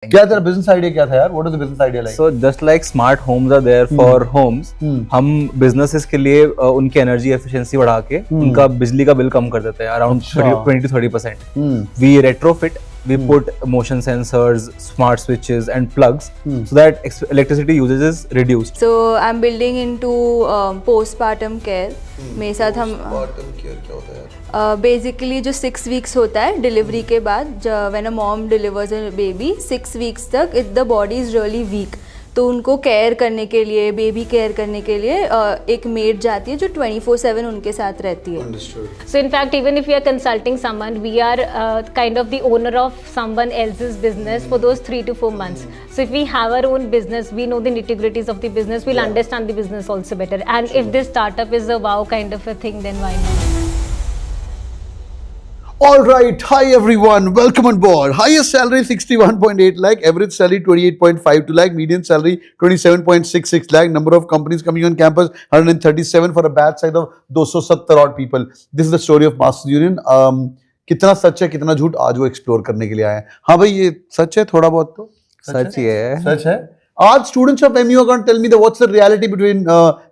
क्या तेरा business idea क्या था यार? What is the business idea like? So just like smart homes are there for homes, हम businesses के लिए उनकी energy efficiency बढ़ा के उनका बिजली का बिल कम कर देते हैं around 20 to 30%. We retrofit, we put motion sensors, smart switches and plugs so that electricity usage is reduced. So I'm building into postpartum care. मेरे साथ हम postpartum care क्या होता है यार? बेसिकली जो 6 वीक्स होता है डिलीवरी के बाद, when a mom delivers a baby 6 weeks तक the body is really weak, तो उनको केयर करने के लिए, बेबी केयर करने के लिए एक मेड जाती है जो 24/7 उनके साथ रहती है. So in fact, even if we are consulting someone, we are kind of the owner of someone else's business for those 3 to 4 months. So if we have our own business, we know the nitty-gritties of the business, we'll understand the business also better. And if this startup is a wow kind of a thing, then why not? All right, hi everyone, welcome on board. Highest salary 61.8 lakh, average salary 28.52 lakh, median salary 27.66 lakh, number of companies coming on campus 137 for a batch size of 270 odd people. This is the story of Masters Union. कितना सच है कितना झूठ आज वो explore करने के लिए आए हैं. हाँ भाई ये सच है, थोड़ा बहुत तो सच ही है. सच है. आज students of MU are going to tell me the what's the reality between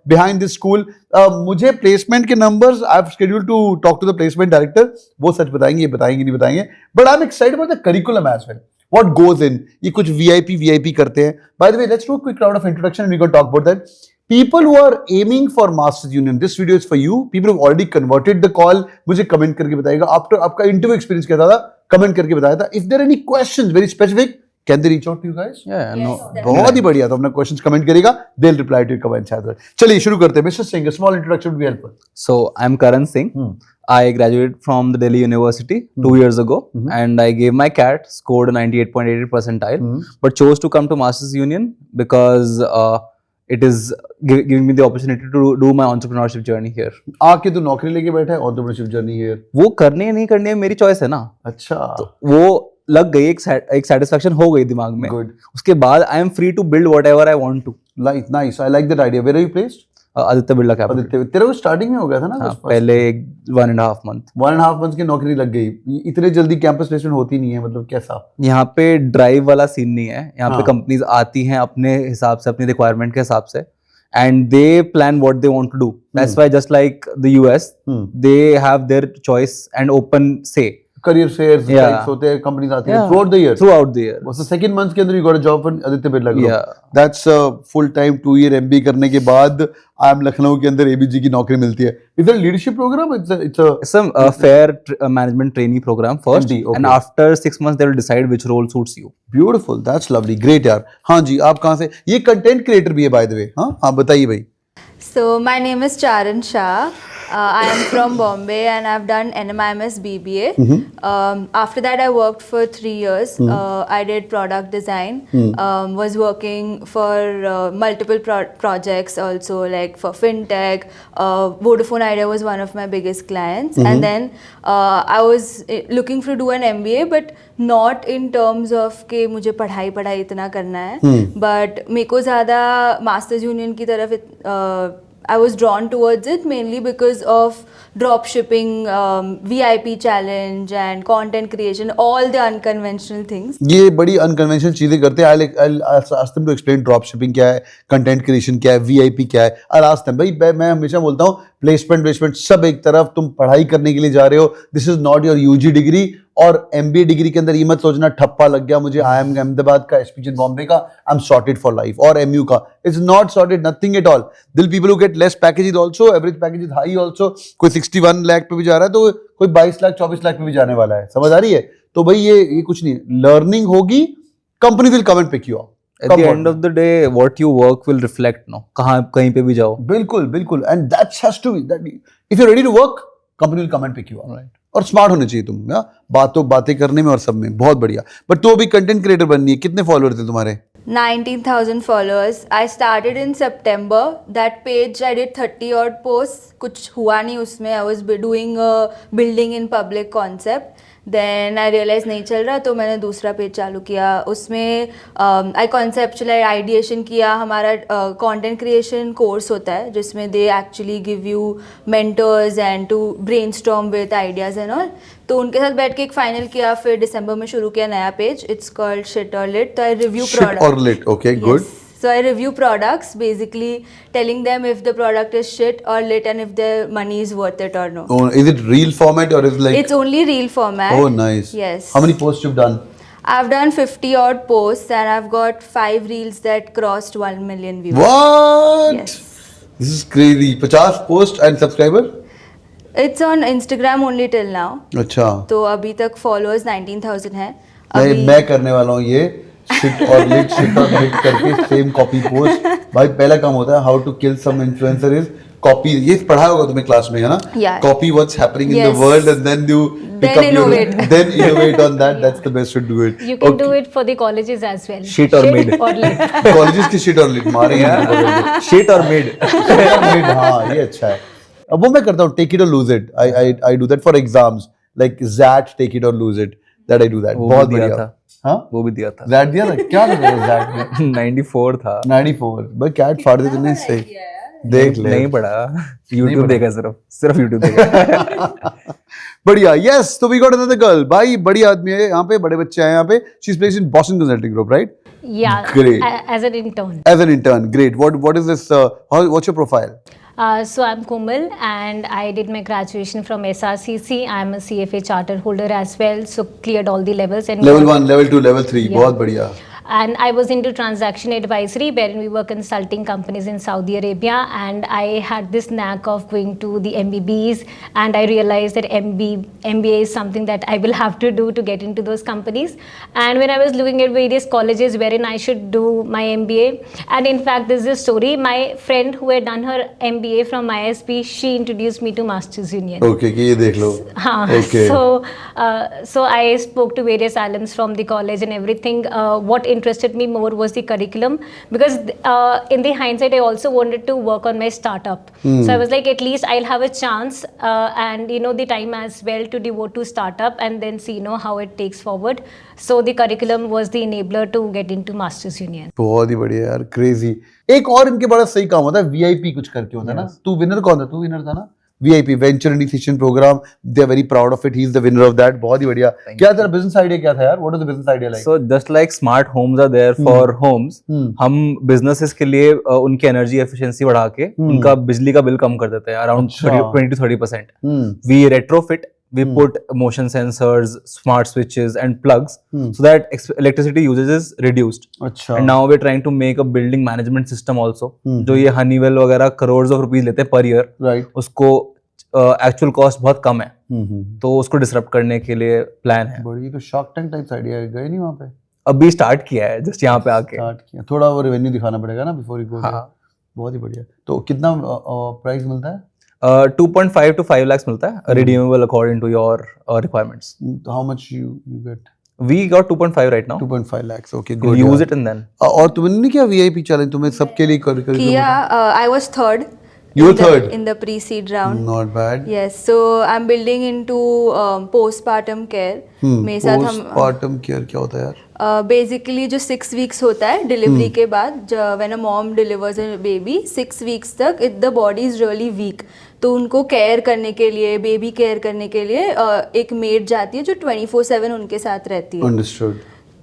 behind this school. मुझे प्लेसमेंट के numbers I have scheduled to talk to the placement director. वो सच बताएंगे, ये बताएंगे नहीं बताएंगे, but I am excited about the curriculum as well. What goes in, ये कुछ वीआईपी करते हैं. By the way let's do a quick round of introduction and we can talk about that. People who are aiming for Masters Union, this video is for you. People who have already converted the call, मुझे comment करके बताइएगा. After आपका interview experience क्या था, comment करके बताया था. If there are any questions very specific, can they reach out to you guys? Yeah, no. बहुत ही बढ़िया. तो अपना क्वेश्चंस कमेंट करेगा, they'll reply to your comments as well. चलिए शुरू करते हैं. Mr. Singh, a small introduction would be helpful. So I'm Karan Singh. I graduated from the Delhi University 2 years ago, and I gave my CAT, scored a 98.88 percentile, but chose to come to Masters Union because it is giving me the opportunity to do my entrepreneurship journey here. आके तो नौकरी लेके बैठा है, entrepreneurship journey here. वो करनी है नहीं करनी है मेरी चॉइस है ना. अच्छा. तो वो लग गई, एक सेटिस्फेक्शन हो गई दिमाग में. Good. उसके बाद I am free to build whatever I want to. Nice. I like that idea. Where are you placed? Aditya Birla Capital. Aditya. तेरा वो स्टार्टिंग में हो गया था ना? हाँ, पहले 1.5 month. 1.5 months की नौकरी लग गई. इतने जल्दी कैंपस प्लेसमेंट होती नहीं है, मतलब कैसा? यहाँ पे ड्राइव वाला सीन नहीं है. यहाँ हाँ. पे कंपनीज आती हैं अपने हिसाब से, अपनी रिक्वायरमेंट के हिसाब से, and they plan what they want to do. That's why just like the US, they have their choice and open say. Career fairs होते हैं, कंपनीज आती हैं throughout the year. Throughout the year. Was the second month के अंदर you got a job from Aditya Birla Group. Yeah. That's a full time 2-year MBA करने के बाद IIM Lucknow के अंदर ABG की नौकरी मिलती है. Is it a leadership program? It's a fair management trainee program first, MD, okay. and after 6 months they will decide which role suits you. Beautiful. That's lovely. Great यार. हाँ जी, आप कहाँ से? ये कंटेंट क्रिएटर भी है by the way. हाँ हाँ बताइए भाई. So my name is Charan Shah. I am from Bombay and I've done NMIMS BBA. After that, I worked for 3 years. I did product design. Was working for multiple projects also, like for fintech. Vodafone Idea was one of my biggest clients. And then I was looking to do an MBA, but not in terms of कि मुझे पढ़ाई इतना करना है. But मेरे को ज़्यादा Masters Union की तरफ I was drawn towards it mainly because of drop shipping, VIP challenge and content creation, all the unconventional things. ये बड़ी अनकन्वेंशनल चीजें करते हैं. I'll ask them to explain drop shipping क्या है, content creation क्या है, VIP क्या है. I'll ask them. भाई मैं हमेशा बोलता हूँ प्लेसमेंट सब एक तरफ, तुम पढ़ाई करने के लिए जा रहे हो. This is not your UG degree और MBA डिग्री के अंदर ये मत सोचना ठप्पा लग गया मुझे IIM अहमदाबाद का, SPG बॉम्बे का, I am sorted for life, और MU का. It's not sorted, nothing at all. दिल people who get less package also, average package is high also. कोई 61 लाख पे भी जा रहा है तो कोई 22 लाख 24 लाख पे भी जाने वाला है. समझ आ रही है? तो भाई ये कुछ नहीं, लर्निंग होगी, company will come and pick you up. At the end of the day, what you work will reflect. No, कहीं पे भी जाओ. बिल्कुल. And that has to be that. If you're ready to work, company will come and pick you up. Right. और smart होने चाहिए तुम, बातें करने में और सब में. बहुत बढ़िया. बट तो अभी कंटेंट क्रिएटर बननी है. कितने फॉलोअर थे तुम्हारे? 19,000 followers. I started in September. That page I did 30 odd posts. कुछ हुआ नहीं उसमें. I was doing building in public concept. Then I realise नहीं चल रहा, तो मैंने दूसरा पेज चालू किया. उसमें आई कॉन्सेप्चुअलाइज आइडिएशन किया. हमारा कंटेंट क्रिएशन कोर्स होता है जिसमें they actually give you mentors and to brainstorm with ideas and all. तो उनके साथ बैठ के एक फाइनल किया. फिर दिसंबर में शुरू किया नया पेज. इट्स कॉल्ड शिट और लिट. तो I review Shit or lit, okay, good. So I review products, basically telling them if the product is shit or lit and if their money is worth it or no. Oh, is it reel format or is it like? It's only reel format. Oh, nice. Yes. How many posts you've done? I've done 50 odd posts and I've got 5 reels that crossed 1 million views. What? Yes. This is crazy. 50 post and subscriber? It's on Instagram only till now. अच्छा. तो अभी तक followers 19,000 हैं. मैं करने वाला हूँ ये शिट और लिट करके सेम कॉपी पोस्ट. भाई पहला काम होता है how to kill some influencer is copy. ये पढ़ा होगा तुम्हें क्लास में, है ना? Yeah. Copy what's happening in the Yes. World and then you Then innovate. then innovate on that. That's the best to do it. You can do it for the colleges as well. Shit or mid. or lit. Colleges की shit और lit मारेंगे. Shit or mid. हाँ ये अच्छा है. अब वो मैं करता हूँ टेक इट और lose it. I do that for exams like ZAT take it or lose it. That I do that. वो बहुत भी दिया बढ़िया. था. हाँ वो भी दिया था. ZAT दिया था. क्या था ZAT में? 94 था. 94. भाई कैट फाड़ दे तूने सही. देख ले. नहीं पढ़ा. YouTube देखा सिर्फ YouTube देखा. बढ़िया. यस, तो वी गॉट अनदर गर्ल. भाई बड़ी आदमी है यहाँ पे, बड़े बच्चे आए यहाँ पे. She is placed in Boston Consulting Group, right? Yeah. Great. As an intern. As an intern. Great. What is this? What's your profile? So I'm Komal and I did my graduation from SRCC. I'm a CFA charter holder as well. So cleared all the levels and Level 1, level 2, level 3. Yeah. बहुत बढ़िया. And I was into transaction advisory wherein we were consulting companies in Saudi Arabia, and I had this knack of going to the MBBs, and I realized that MBA is something that I will have to do to get into those companies. And when I was looking at various colleges wherein I should do my MBA, and in fact this is a story, my friend who had done her MBA from ISB, she introduced me to Masters Union. Okay, कि ये देख लो. Okay. So I spoke to various alums from the college and everything. What interested me more was the curriculum, because in the hindsight I also wanted to work on my startup. So I was like, at least I'll have a chance and the time as well to devote to startup and then see how it takes forward. So the curriculum was the enabler to get into Masters Union. बहुत ही बढ़िया यार. Crazy. एक और इनके बड़ा सही काम होता है, VIP कुछ करके होता है ना. तू विनर कौन था? तू विनर था ना? VIP venture initiation programme. They are very proud of it. He is the winner of that. बहुत ही बढ़िया. क्या तेरा बिजनेस आइडिया क्या था यार? What is the business idea like? So just like smart homes are there for homes, हम businesses के लिए उनकी energy efficiency बढ़ा के उनका बिजली का बिल कम कर देते हैं around 20 to 30%. We retrofit, we put motion sensors, smart switches and plugs so that electricity usage is reduced. अच्छा. And now we're trying to make a building management system also, जो ये Honeywell वगैरह crores of rupees लेते हैं per year, right. उसको actual cost बहुत कम है, तो उसको disrupt करने के लिए plan है. बड़ी तो शार्क टैंक टाइप्स आइडिया है. गए नहीं वहाँ पे? अभी स्टार्ट किया है जस्ट यहाँ पे आके. स्टार्ट किया. थोड़ा वो रेवेन्यू दिखाना पड़ेगा ना बिफोर यू गो. हाँ. बहुत ही बढ़िया. तो कितना प्राइस मिलता है? 2.5 to 5 lakhs मिलता है, redeemable according to your requirements. How much you get? We got 2.5 right now. 2.5 lakhs. Okay, You good. use it and then. और तुमने नहीं किया VIP चैलेंज? तुम्हें सबके लिए कर किया. I was third. You were third? In the pre-seed round. Not bad. Yes, so I'm building into postpartum care. मेरे साथ हम Postpartum care क्या होता है यार? बेसिकली जो 6 वीक्स होता है डिलीवरी के बाद, when a mom delivers a baby 6 weeks तक the body is really weak. तो उनको केयर करने के लिए, बेबी केयर करने के लिए एक मेड जाती है जो 24/7 उनके साथ रहती है. Understood.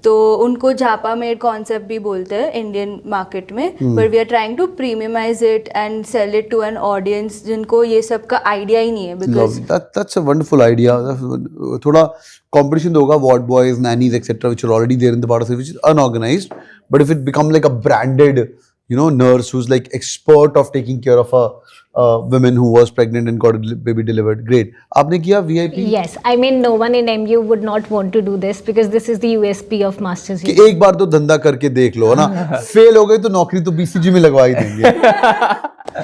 तो उनको झापा मेड कॉन्सेप्ट भी बोलते हैं इंडियन मार्केट में. But we are trying to premiumise it and sell it to an audience जिनको ये सब का आइडिया ही नहीं है. Because That's a wonderful idea. थोड़ा competition होगा, ward boys, nannies, etc., which are already there in the part of it, which is unorganized. But if it become like a branded, nurse who's like expert of taking care of a woman who was pregnant and got a baby delivered. Great. आपने किया VIP? Yes, I mean no one in MU would not want to do this because this is the USP of Masters कि Union. एक बार तो धंधा करके देख लो, है ना? फेल हो गई तो नौकरी तो BCG में लगवा ही देंगे.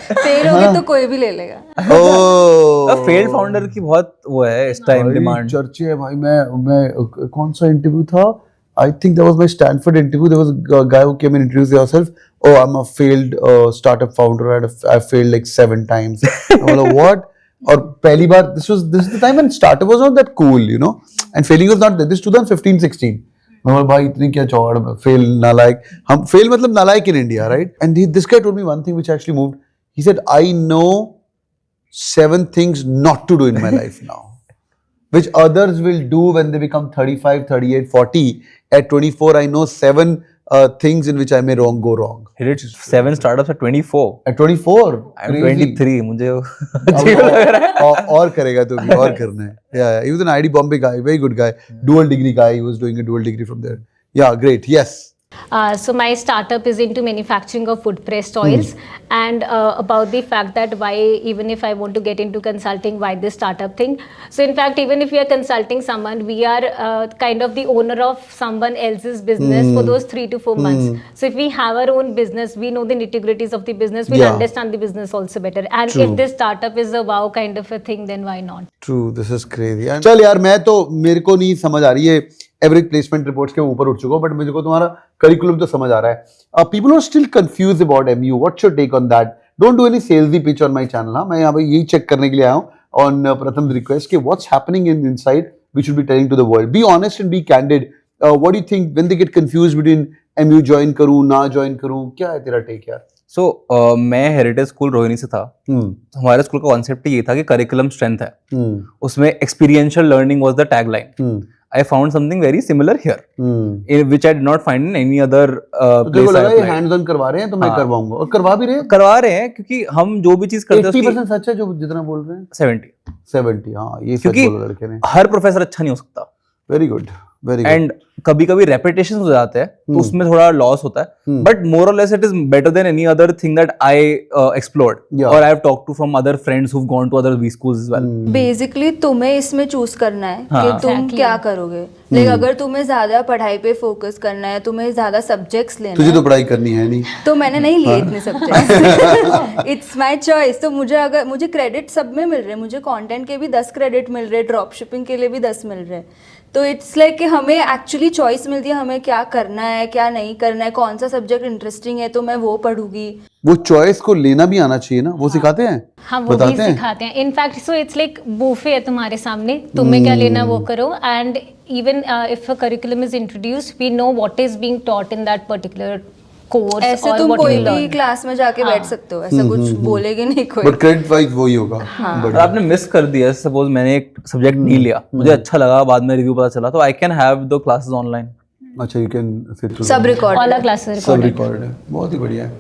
फेल होगी तो कोई भी ले लेगा. ओह. फेल्ड फाउंडर की बहुत वो है इस टाइम डिमांड. चर्चे है भाई. मैं कौन सा इंटरव्यू था? I think that was my Stanford interview. There was a guy who came and introduced himself. Oh, I'm a failed startup founder. I failed like 7 times. I'm like, what? और पहली बार this is the time when startup was not that cool, you know, and failing was not that. This 2015-16. मैं भाई इतनी क्या चौड़ fail नालायक, हम fail मतलब नालायक in India, right? And this guy told me one thing which actually moved. He said, I know 7 things not to do in my life now, which others will do when they become 35, 38, 40. At 24, I know 7 things in which I may go wrong. He did 7 startups at 24. At 24, I'm crazy. 23. मुझे अब और करेगा तो भी और करना है. Yeah, he was an ID Bombay guy, very good guy, dual degree guy. He was doing a dual degree from there. Yeah, great. Yes. So my startup is into manufacturing of food pressed oils, and about the fact that why, even if I want to get into consulting, why this startup thing. So in fact, even if we are consulting someone, we are kind of the owner of someone else's business for those 3 to 4 months. So if we have our own business, we know the nitty-gritties of the business, we'll understand the business also better. And if this startup is a wow kind of a thing, then why not? True, this is crazy. चल यार, मैं तो मेरे को नहीं समझ आ रही है एवरेज प्लेसमेंट रिपोर्ट्स के ऊपर उठ चुका हूँ, बट मुझे को तुम्हारा करिकुलम तो समझ आ रहा है. People are still confused about MU. What's your take on that? Don't do any sales pitch on my channel. हाँ, मैं यहाँ पे यही चेक करने के लिए आया हूँ ऑन प्रथम रिक्वेस्ट कि what's happening in inside we should be telling to the world. Be honest and be candid. What do you think when they get confused between MU join करूँ ना ज्वाइन करूँ? क्या है तेरा टेक यार? So, मैं heritage school Rohini से था. हमारे स्कूल का कॉन्सेप्ट ये था कि करिकुलम स्ट्रेंथ है, उसमें experiential learning was the tagline. I found something very similar here, which I did not find in any other place. Hands on करवा रहे हैं तो मैं करवाऊंगा, और करवा भी रहे हैं क्योंकि हम जो भी चीज करते हैं 80% सच है जो जितना बोल रहे हैं. 70. हाँ, ये सच बोला लड़के ने. हर प्रोफेसर अच्छा नहीं हो सकता. Very good, very good. And कभी कभी रेपिटेशन हो जाते हैं तो उसमें थोड़ा लॉस होता है, but more or less it is better than any other thing that I explored और I have talked to from other friends who have gone to other B schools as well. Basically तुम्हें इसमें choose करना है कि तुम क्या करोगे. लेकिन अगर तुम्हें ज्यादा पढ़ाई पे फोकस करना है, तुम्हें ज्यादा सब्जेक्ट्स लेना तुझे है, तो पढ़ाई करनी है नहीं, तो मैंने नहीं लिए इतने सब्जेक्ट्स. It's my choice. तो मुझे क्रेडिट सब में मिल रहे हैं. मुझे कंटेंट के भी 10 क्रेडिट मिल रहे हैं, ड्रॉप शिपिंग के लिए भी 10 मिल रहे हैं. तो इट्स लाइक कि हमें एक्चुअली चॉइस मिलती है, हमें क्या करना है क्या नहीं करना है, कौन सा सब्जेक्ट इंटरेस्टिंग है तो मैं वो पढ़ूंगी. वो चॉइस को लेना भी आना चाहिए ना, वो सिखाते हैं. हाँ, वो भी सिखाते हैं. In fact so it's like buffet है तुम्हारे सामने, तुम्हें क्या लेना वो करो. And even if a curriculum is introduced, we know what is being taught in that particular course. ऐसे तुम कोई भी क्लास में जाके बैठ सकते हो, ऐसा कुछ बोलेगे नहीं कोई, बट क्रेडिट वाइज वही होगा. बट आपने मिस कर दिया. सपोज मैंने एक सब्जेक्ट नहीं लिया, मुझे अच्छा लगा, बाद में रिव्यू पता चला, तो I can have the classes online. अच्छा, यू कैन फिर सब रिकॉर्ड, ऑल आवर क्लासेस सब रिकॉर्ड है. बहुत ही बढ़िया है.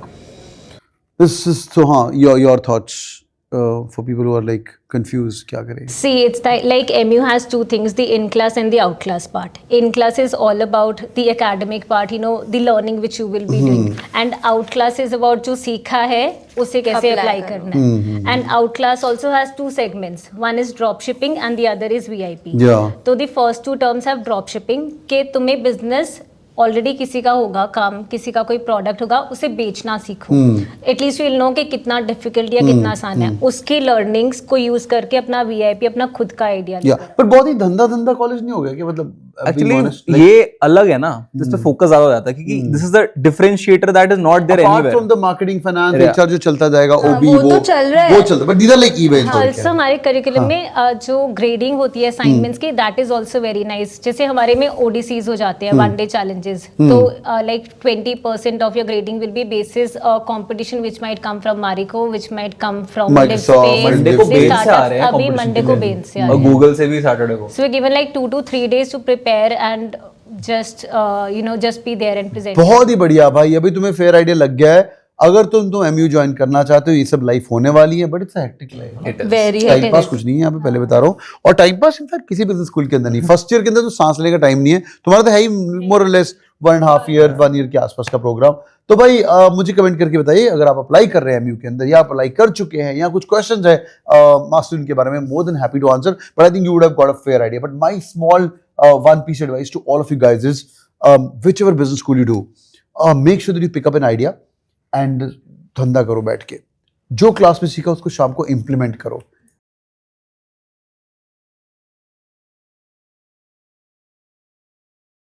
This is so. हाँ, your thoughts for people who are like confused, क्या करें? See, it's like MU has 2 things, the in-class and the out-class part. In-class is all about the academic part, you know, the learning which you will be doing. And out-class is about जो सीखा है उसे कैसे apply करना है. And out-class also has 2 segments. One is drop shipping and the other is VIP. Yeah. तो the first 2 terms have drop shipping के तुम्हें business ऑलरेडी किसी का होगा काम, किसी का कोई प्रोडक्ट होगा, उसे बेचना सीखो. एटलीस्ट विल नो कि कितना डिफिकल्ट या कितना आसान है. उसकी लर्निंग्स को यूज करके अपना वीआईपी, अपना खुद का आइडिया. पर बहुत ही धंधा कॉलेज नहीं हो गया कि मतलब एक्चुअली ये अलग है ना, जिस पे फोकस ज्यादा हो जाता है, क्योंकि this is the differentiator that is not there anywhere. Apart from the marketing, finance, HR जो चलता जाएगा, ओबी वो तो चल रहा है, वो चलता है, but these are like events. Also हमारे करिकुलम में जो ग्रेडिंग होती है असाइनमेंट्स की, that is also very nice. जैसे हमारे में ओडीसीज हो जाते हैं, वन डे चैलेंजेस, तो like 20% of your grading will be basis competition which might come from Marico, which might come from Microsoft. Monday को बेन से आ रहे हैं, अभी मंडे को बेन से आ रहे और हैं, गूगल से भी सैटरडे को. so we're given like 2 to 3 days to prepare and just you know just be there and present. बहुत ही बढ़िया भाई. अभी तुम्हें फेयर आइडिया लग गया है. अगर तुम एमयू ज्वाइन करना चाहते हो, ये सब लाइफ होने वाली है, but it's a hectic life. Very time pass कुछ नहीं है यहाँ पे, पहले बता रहा हूँ. और टाइम पास इनफैक्ट किसी बिजनेस स्कूल के अंदर नहीं. फर्स्ट ईयर के अंदर तो सांस लेने का टाइम नहीं है. तुम्हारा तो है ही मोर और लेस 1.5 ईयर 1 ईयर के आसपास का प्रोग्राम. तो भाई मुझे कमेंट करके बताइए, अगर आप अप्लाई कर रहे हैं एमयू के अंदर, या अप्लाई कर चुके हैं, या कुछ क्वेश्चंस है मास्टर के बारे में, more than happy to answer. But I think you would have got a fair idea. But my small one piece advice to all of you guys is whichever business school you do, make sure that you pick up an idea and धंधा करो बैठ के. जो class में सीखा उसको शाम को इम्प्लीमेंट करो.